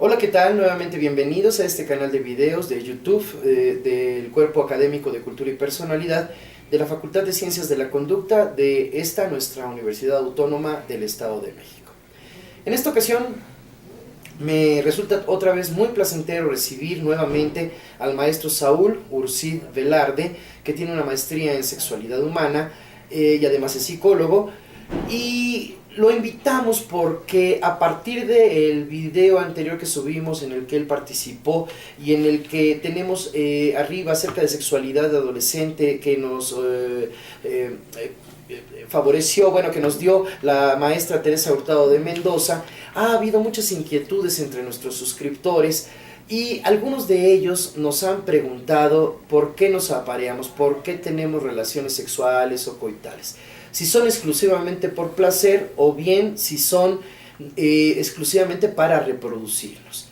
Hola, ¿qué tal? Nuevamente bienvenidos a este canal de videos de YouTube del Cuerpo Académico de Cultura y Personalidad de la Facultad de Ciencias de la Conducta de esta nuestra Universidad Autónoma del Estado de México. En esta ocasión me resulta otra vez muy placentero recibir nuevamente al maestro Saúl Urcid Velarde, que tiene una maestría en sexualidad humana y además es psicólogo, y lo invitamos porque a partir del video anterior que subimos en el que él participó y en el que tenemos arriba acerca de sexualidad de adolescente que nos favoreció, bueno, que nos dio la maestra Teresa Hurtado de Mendoza, ha habido muchas inquietudes entre nuestros suscriptores y algunos de ellos nos han preguntado por qué nos apareamos, por qué tenemos relaciones sexuales o coitales. Si son exclusivamente por placer o bien si son exclusivamente para reproducirnos.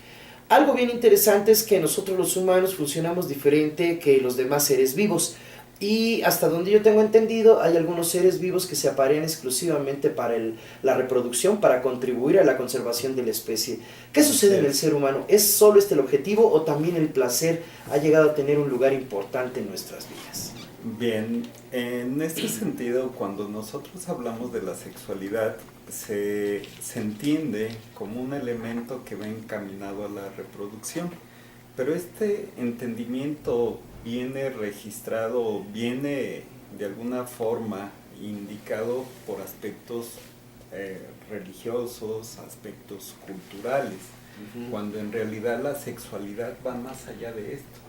Algo bien interesante es que nosotros los humanos funcionamos diferente que los demás seres vivos. Y hasta donde yo tengo entendido, hay algunos seres vivos que se aparean exclusivamente para la reproducción, para contribuir a la conservación de la especie. ¿Qué sucede en el ser humano? ¿Es solo este el objetivo o también el placer ha llegado a tener un lugar importante en nuestras vidas? Bien, en este sentido, cuando nosotros hablamos de la sexualidad, se entiende como un elemento que va encaminado a la reproducción, pero este entendimiento viene registrado, viene de alguna forma indicado por aspectos religiosos, aspectos culturales, cuando en realidad la sexualidad va más allá de esto.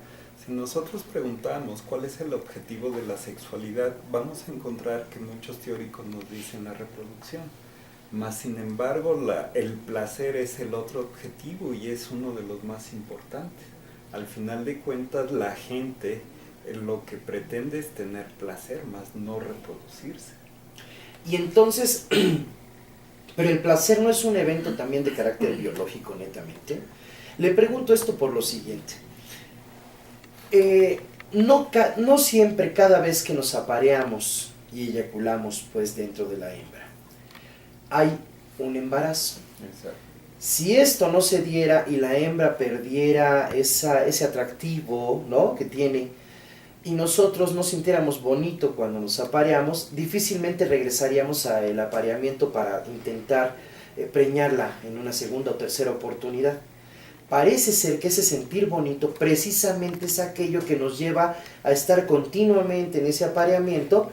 Si nosotros preguntamos cuál es el objetivo de la sexualidad, vamos a encontrar que muchos teóricos nos dicen la reproducción. Mas, sin embargo, el placer es el otro objetivo y es uno de los más importantes. Al final de cuentas, la gente lo que pretende es tener placer, más no reproducirse. Y entonces, pero el placer no es un evento también de carácter biológico, netamente. Le pregunto esto por lo siguiente. No siempre, cada vez que nos apareamos y eyaculamos pues dentro de la hembra, hay un embarazo. Exacto. Si esto no se diera y la hembra perdiera ese atractivo, ¿no?, que tiene, y nosotros no sintiéramos bonito cuando nos apareamos, difícilmente regresaríamos al apareamiento para intentar preñarla en una segunda o tercera oportunidad. Parece ser que ese sentir bonito precisamente es aquello que nos lleva a estar continuamente en ese apareamiento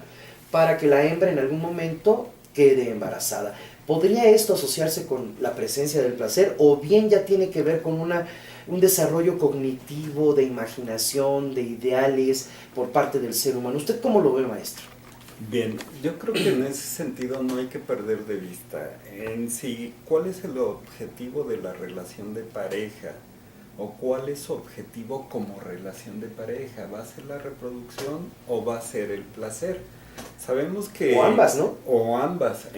para que la hembra en algún momento quede embarazada. ¿Podría esto asociarse con la presencia del placer o bien ya tiene que ver con un desarrollo cognitivo, de imaginación, de ideales por parte del ser humano? ¿Usted cómo lo ve, maestro? Bien, yo creo que en ese sentido no hay que perder de vista en sí cuál es el objetivo de la relación de pareja o cuál es su objetivo como relación de pareja. ¿Va a ser la reproducción o va a ser el placer? Sabemos que... O ambas, ¿no? O ambas.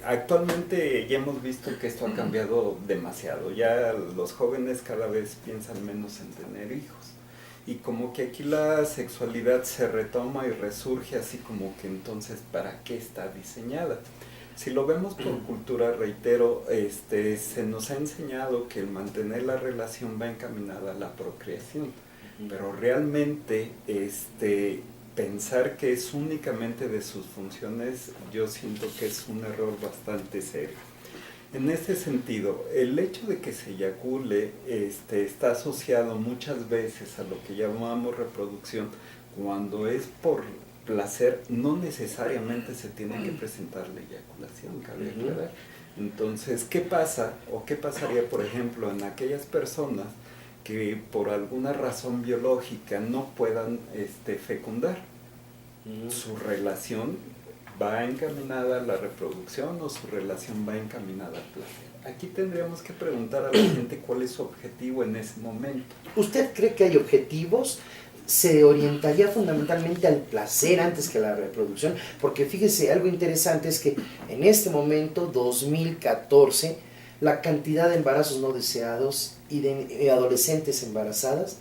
Actualmente ya hemos visto que esto ha cambiado demasiado. Ya los jóvenes cada vez piensan menos en tener hijos. Y como que aquí la sexualidad se retoma y resurge así como que entonces ¿para qué está diseñada? Si lo vemos por cultura, reitero, se nos ha enseñado que el mantener la relación va encaminada a la procreación, pero realmente pensar que es únicamente de sus funciones, yo siento que es un error bastante serio. En este sentido, el hecho de que se eyacule está asociado muchas veces a lo que llamamos reproducción. Cuando es por placer, no necesariamente se tiene que presentar la eyaculación, cabe aclarar. Entonces, ¿qué pasa o qué pasaría, por ejemplo, en aquellas personas que por alguna razón biológica no puedan fecundar? Su relación va encaminada a la reproducción o su relación va encaminada al placer. Aquí tendríamos que preguntar a la gente cuál es su objetivo en ese momento. ¿Usted cree que hay objetivos? ¿Se orientaría fundamentalmente al placer antes que a la reproducción? Porque fíjese, algo interesante es que en este momento, 2014, la cantidad de embarazos no deseados y de adolescentes embarazadas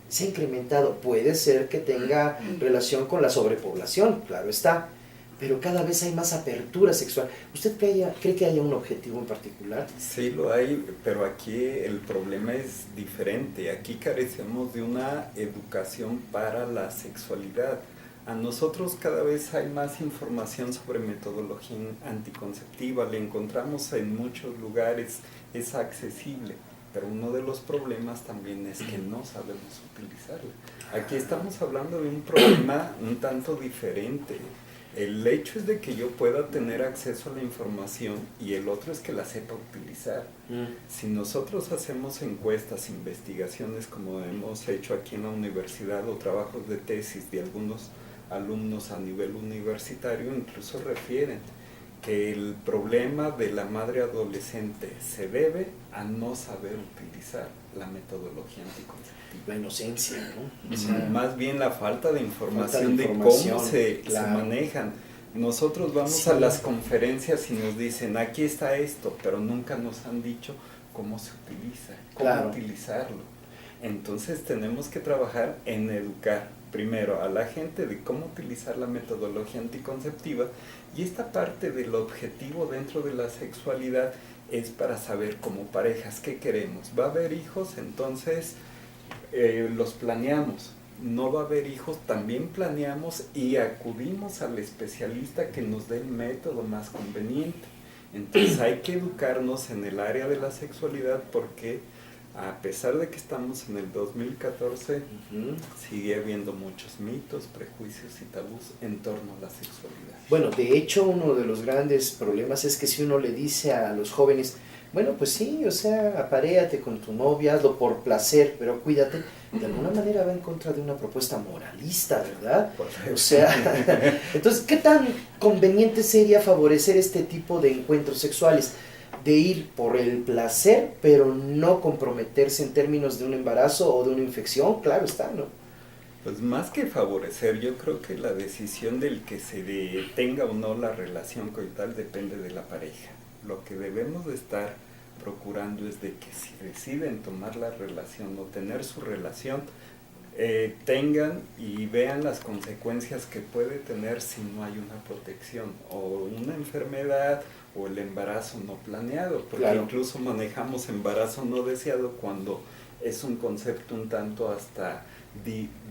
se ha incrementado. Puede ser que tenga relación con la sobrepoblación, claro está, pero cada vez hay más apertura sexual. ¿Usted cree que haya un objetivo en particular? Sí lo hay, pero aquí el problema es diferente. Aquí carecemos de una educación para la sexualidad. A nosotros cada vez hay más información sobre metodología anticonceptiva, la encontramos en muchos lugares, es accesible, pero uno de los problemas también es que no sabemos utilizarla. Aquí estamos hablando de un problema un tanto diferente. El hecho es de que yo pueda tener acceso a la información y el otro es que la sepa utilizar. Si nosotros hacemos encuestas, investigaciones como hemos hecho aquí en la universidad o trabajos de tesis de algunos alumnos a nivel universitario, incluso refieren que el problema de la madre adolescente se debe a no saber utilizar la metodología anticonceptiva. La inocencia, ¿no? O sea, más bien la falta de información, de cómo se manejan. Nosotros vamos a las conferencias y nos dicen, aquí está esto, pero nunca nos han dicho cómo se utiliza, cómo utilizarlo. Entonces tenemos que trabajar en educar primero a la gente de cómo utilizar la metodología anticonceptiva, y esta parte del objetivo dentro de la sexualidad es para saber como parejas qué queremos. ¿Va a haber hijos? Entonces los planeamos. No va a haber hijos, también planeamos y acudimos al especialista que nos dé el método más conveniente. Entonces hay que educarnos en el área de la sexualidad, porque a pesar de que estamos en el 2014, sigue habiendo muchos mitos, prejuicios y tabús en torno a la sexualidad. Bueno, de hecho, uno de los grandes problemas es que si uno le dice a los jóvenes, bueno, pues sí, o sea, aparéate con tu novia, hazlo por placer, pero cuídate, de alguna manera va en contra de una propuesta moralista, ¿verdad? Correcto. O sea, entonces, ¿qué tan conveniente sería favorecer este tipo de encuentros sexuales? De ir por el placer, pero no comprometerse en términos de un embarazo o de una infección, claro está, ¿no? Pues más que favorecer, yo creo que la decisión del que se detenga o no la relación coital depende de la pareja. Lo que debemos de estar procurando es de que si deciden tomar la relación o tener su relación, tengan y vean las consecuencias que puede tener si no hay una protección o una enfermedad o el embarazo no planeado, porque incluso manejamos embarazo no deseado cuando es un concepto un tanto hasta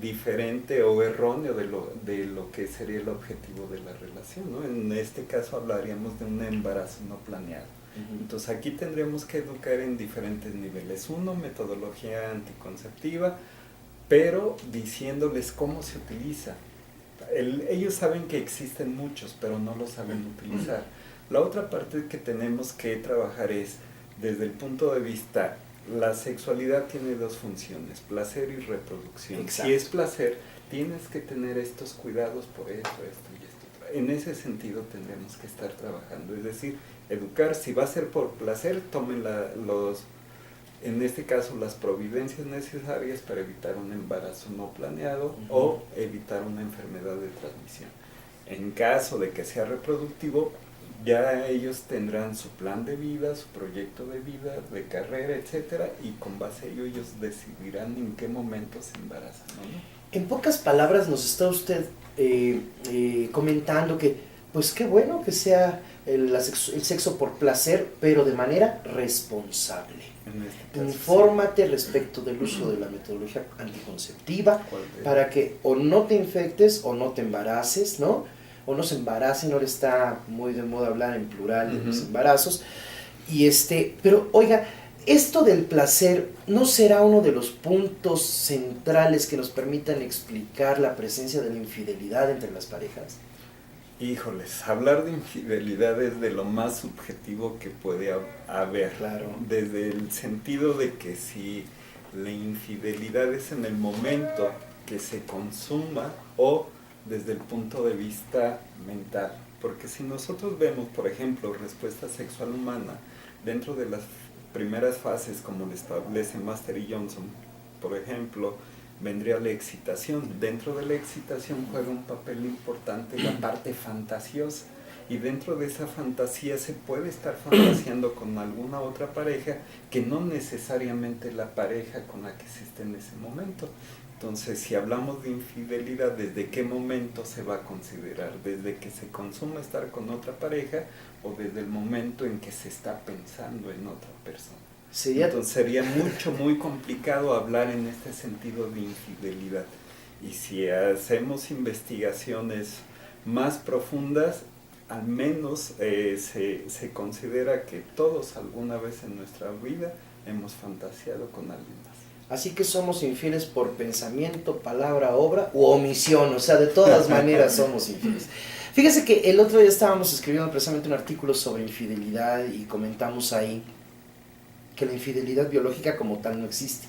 diferente o erróneo de lo que sería el objetivo de la relación, ¿no? En este caso hablaríamos de un embarazo no planeado. Entonces aquí tendremos que educar en diferentes niveles. Uno, metodología anticonceptiva, pero diciéndoles cómo se utiliza. Ellos saben que existen muchos, pero no lo saben utilizar. La otra parte que tenemos que trabajar es, desde el punto de vista, la sexualidad tiene dos funciones, placer y reproducción. Exacto. Si es placer, tienes que tener estos cuidados por esto y esto. En ese sentido tendremos que estar trabajando, es decir, educar. Si va a ser por placer, tomen en este caso las providencias necesarias para evitar un embarazo no planeado o evitar una enfermedad de transmisión. En caso de que sea reproductivo, ya ellos tendrán su plan de vida, su proyecto de vida, de carrera, etcétera, y con base a ello ellos decidirán en qué momento se embarazan, ¿no? En pocas palabras nos está usted comentando que, pues qué bueno que sea el sexo por placer, pero de manera responsable. En este caso, Infórmate respecto del uso de la metodología anticonceptiva para que o no te infectes o no te embaraces, ¿no? O no se embaracen. Ahora está muy de moda hablar en plural de los embarazos. Pero oiga, esto del placer ¿no será uno de los puntos centrales que nos permitan explicar la presencia de la infidelidad entre las parejas? Híjoles, hablar de infidelidad es de lo más subjetivo que puede haber. Claro. Desde el sentido de que si la infidelidad es en el momento que se consuma o desde el punto de vista mental. Porque si nosotros vemos, por ejemplo, respuesta sexual humana, dentro de las primeras fases, como le establece Master y Johnson, por ejemplo, vendría la excitación. Dentro de la excitación juega un papel importante la parte fantasiosa. Y dentro de esa fantasía se puede estar fantaseando con alguna otra pareja que no necesariamente la pareja con la que se esté en ese momento. Entonces, si hablamos de infidelidad, ¿desde qué momento se va a considerar? ¿Desde que se consuma estar con otra pareja o desde el momento en que se está pensando en otra persona? Entonces sería muy complicado hablar en este sentido de infidelidad. Y si hacemos investigaciones más profundas, al menos se considera que todos alguna vez en nuestra vida hemos fantaseado con alguien más. Así que somos infieles por pensamiento, palabra, obra u omisión, o sea, de todas maneras somos infieles. Fíjese que el otro día estábamos escribiendo precisamente un artículo sobre infidelidad y comentamos ahí que la infidelidad biológica como tal no existe.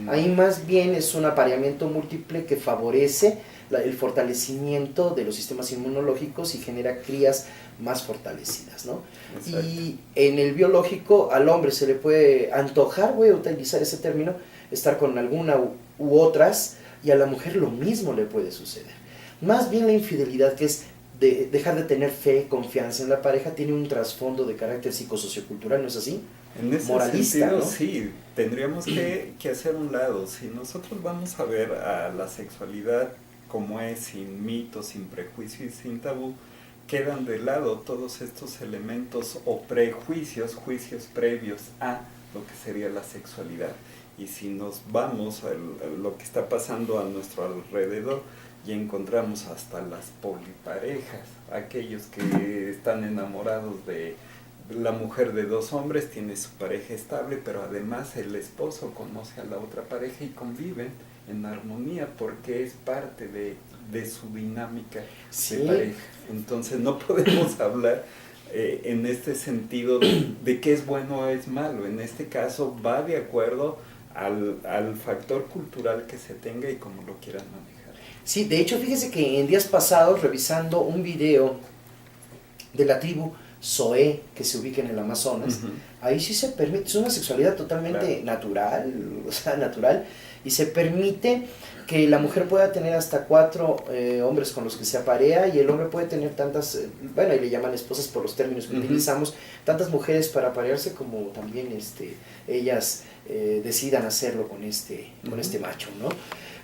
Ahí más bien es un apareamiento múltiple que favorece el fortalecimiento de los sistemas inmunológicos y genera crías más fortalecidas, ¿no? Exacto. Y en el biológico al hombre se le puede antojar, voy a utilizar ese término, estar con alguna u otras, y a la mujer lo mismo le puede suceder. Más bien la infidelidad, que es dejar de tener fe, confianza en la pareja, tiene un trasfondo de carácter psicosociocultural, ¿no es así? En ese moralista, sentido, ¿no? Sí, tendríamos que hacer un lado. Si nosotros vamos a ver a la sexualidad como es, sin mitos, sin prejuicio y sin tabú, quedan de lado todos estos elementos o prejuicios, juicios previos a lo que sería la sexualidad. Y si nos vamos a lo que está pasando a nuestro alrededor, y encontramos hasta las poliparejas, aquellos que están enamorados de la mujer de dos hombres, tiene su pareja estable, pero además el esposo conoce a la otra pareja y conviven en armonía porque es parte de su dinámica de pareja. Entonces no podemos hablar en este sentido de qué es bueno o es malo. En este caso va de acuerdo al factor cultural que se tenga y cómo lo quieran manejar. Sí, de hecho, fíjese que en días pasados, revisando un video de la tribu Zoé, que se ubica en el Amazonas, ahí sí se permite, es una sexualidad totalmente natural, o sea, natural, y se permite que la mujer pueda tener hasta 4 hombres con los que se aparea, y el hombre puede tener tantas, bueno, ahí le llaman esposas por los términos que utilizamos, tantas mujeres para aparearse como también ellas decidan hacerlo con este macho, ¿no?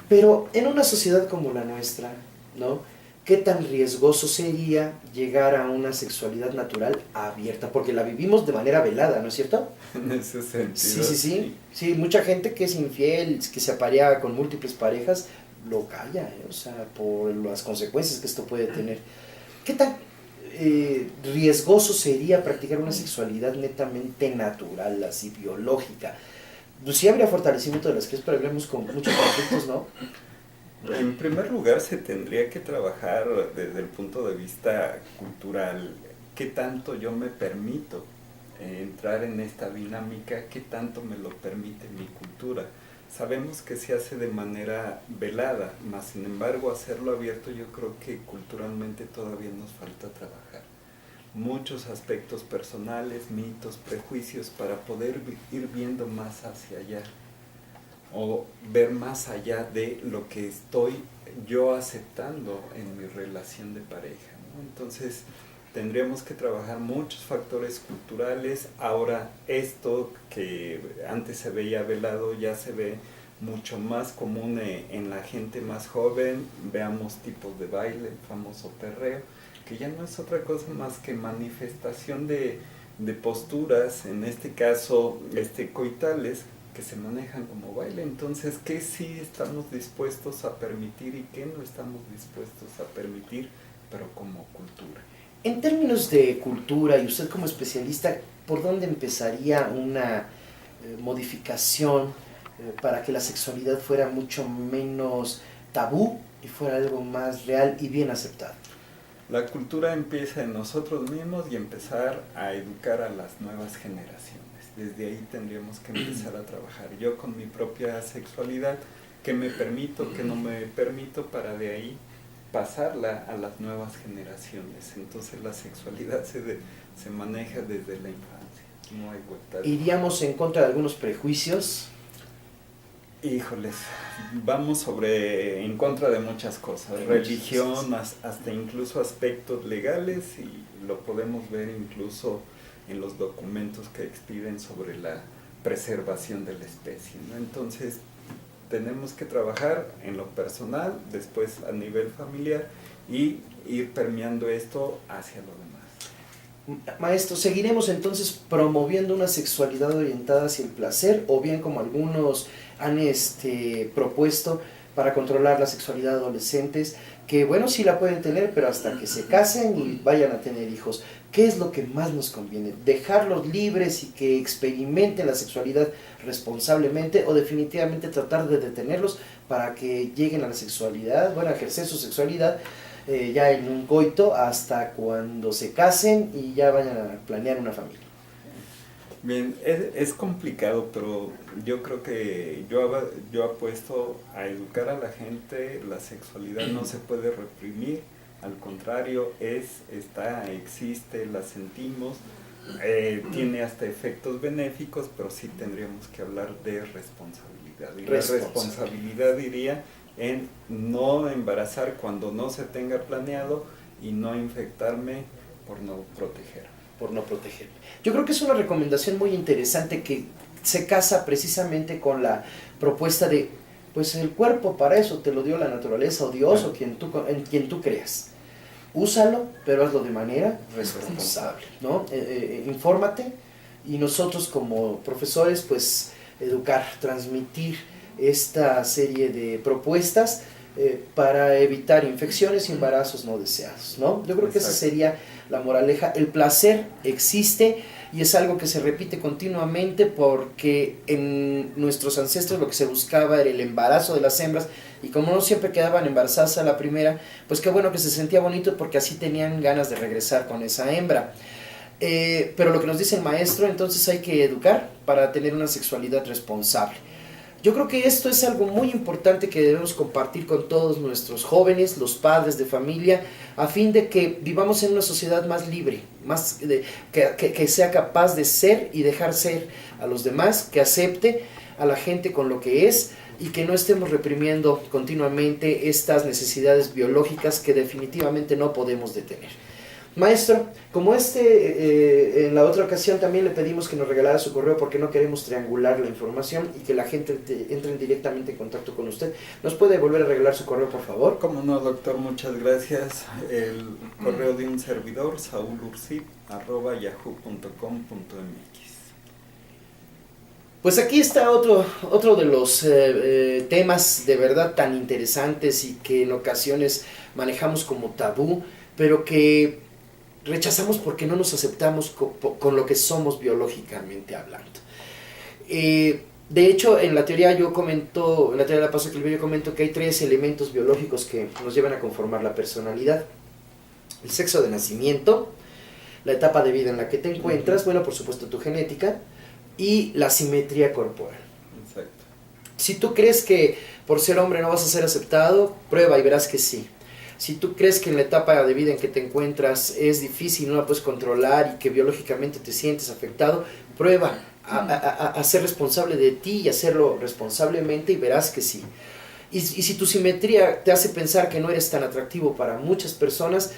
Pero en una sociedad como la nuestra, ¿no? ¿Qué tan riesgoso sería llegar a una sexualidad natural abierta? Porque la vivimos de manera velada, ¿no es cierto? En ese sentido. Sí, mucha gente que es infiel, que se aparea con múltiples parejas, lo calla, o sea, por las consecuencias que esto puede tener. ¿Qué tan riesgoso sería practicar una sexualidad netamente natural, así biológica? Pues sí habría fortalecimiento de las crías, pero habríamos con muchos conflictos, ¿no? En primer lugar, se tendría que trabajar desde el punto de vista cultural. ¿Qué tanto yo me permito entrar en esta dinámica? ¿Qué tanto me lo permite mi cultura? Sabemos que se hace de manera velada, mas sin embargo hacerlo abierto yo creo que culturalmente todavía nos falta trabajar. Muchos aspectos personales, mitos, prejuicios para poder ir viendo más hacia allá o ver más allá de lo que estoy yo aceptando en mi relación de pareja, ¿no? Entonces tendríamos que trabajar muchos factores culturales. Ahora esto que antes se veía velado ya se ve mucho más común en la gente más joven. Veamos tipos de baile, el famoso perreo, que ya no es otra cosa más que manifestación de posturas, en este caso coitales, que se manejan como baile. Entonces, ¿qué sí estamos dispuestos a permitir y qué no estamos dispuestos a permitir, pero como cultura? En términos de cultura, y usted como especialista, ¿por dónde empezaría una modificación para que la sexualidad fuera mucho menos tabú y fuera algo más real y bien aceptado? La cultura empieza en nosotros mismos y empezar a educar a las nuevas generaciones. Desde ahí tendríamos que empezar a trabajar. Yo con mi propia sexualidad, qué me permito, qué no me permito, para de ahí pasarla a las nuevas generaciones. Entonces la sexualidad se maneja desde la infancia. No hay vuelta. ¿Iríamos en contra de algunos prejuicios? Híjoles, vamos en contra de muchas cosas, religión, hasta incluso aspectos legales, y lo podemos ver incluso en los documentos que expiden sobre la preservación de la especie, ¿no? Entonces, tenemos que trabajar en lo personal, después a nivel familiar y ir permeando esto hacia lo demás. Maestro, ¿seguiremos entonces promoviendo una sexualidad orientada hacia el placer o bien como algunos han propuesto para controlar la sexualidad de adolescentes, que bueno, sí la pueden tener, pero hasta que se casen y vayan a tener hijos? ¿Qué es lo que más nos conviene? ¿Dejarlos libres y que experimenten la sexualidad responsablemente o definitivamente tratar de detenerlos para que lleguen a la sexualidad, bueno, a ejercer su sexualidad ya en un coito hasta cuando se casen y ya vayan a planear una familia? Bien, es complicado, pero yo creo que yo apuesto a educar a la gente. La sexualidad no se puede reprimir, al contrario, existe, la sentimos, tiene hasta efectos benéficos, pero sí tendríamos que hablar de responsabilidad. Y la responsabilidad diría en no embarazar cuando no se tenga planeado y no infectarme por no proteger. Yo creo que es una recomendación muy interesante que se casa precisamente con la propuesta de, pues el cuerpo para eso te lo dio la naturaleza o Dios o en quien tú creas. Úsalo, pero hazlo de manera responsable, ¿no? Infórmate y nosotros como profesores, pues educar, transmitir esta serie de propuestas para evitar infecciones y embarazos no deseados, ¿no? Yo creo que esa sería la moraleja. El placer existe y es algo que se repite continuamente porque en nuestros ancestros lo que se buscaba era el embarazo de las hembras y como no siempre quedaban embarazadas a la primera, pues qué bueno que se sentía bonito porque así tenían ganas de regresar con esa hembra. Pero lo que nos dice el maestro, entonces hay que educar para tener una sexualidad responsable. Yo creo que esto es algo muy importante que debemos compartir con todos nuestros jóvenes, los padres de familia, a fin de que vivamos en una sociedad más libre, que sea capaz de ser y dejar ser a los demás, que acepte a la gente con lo que es y que no estemos reprimiendo continuamente estas necesidades biológicas que definitivamente no podemos detener. Maestro, como en la otra ocasión también le pedimos que nos regalara su correo porque no queremos triangular la información y que la gente entre directamente en contacto con usted. ¿Nos puede volver a regalar su correo, por favor? Cómo no, doctor, muchas gracias. El correo de un servidor, saulurcip@yahoo.com.mx. Pues aquí está otro de los temas de verdad tan interesantes y que en ocasiones manejamos como tabú, pero que rechazamos porque no nos aceptamos con lo que somos biológicamente hablando. De hecho, en la teoría de la paso que yo comento que hay 3 elementos biológicos que nos llevan a conformar la personalidad: el sexo de nacimiento, la etapa de vida en la que te encuentras, bueno, por supuesto tu genética, y la simetría corporal. Exacto. Si tú crees que por ser hombre no vas a ser aceptado, prueba y verás que sí. Si tú crees que en la etapa de vida en que te encuentras es difícil, no la puedes controlar y que biológicamente te sientes afectado, prueba a ser responsable de ti y hacerlo responsablemente y verás que sí. Y si tu simetría te hace pensar que no eres tan atractivo para muchas personas,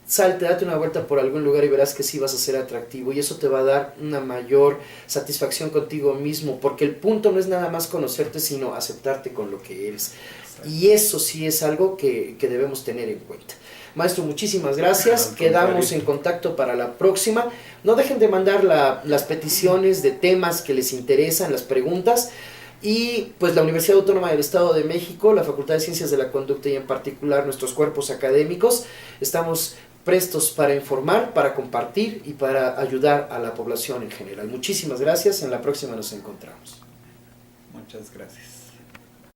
salte, date una vuelta por algún lugar y verás que sí vas a ser atractivo y eso te va a dar una mayor satisfacción contigo mismo, porque el punto no es nada más conocerte, sino aceptarte con lo que eres. Y eso sí es algo que debemos tener en cuenta. Maestro, muchísimas gracias. Quedamos en contacto para la próxima. No dejen de mandar las peticiones de temas que les interesan, las preguntas. Y pues la Universidad Autónoma del Estado de México, la Facultad de Ciencias de la Conducta y en particular nuestros cuerpos académicos, estamos prestos para informar, para compartir y para ayudar a la población en general. Muchísimas gracias. En la próxima nos encontramos. Muchas gracias.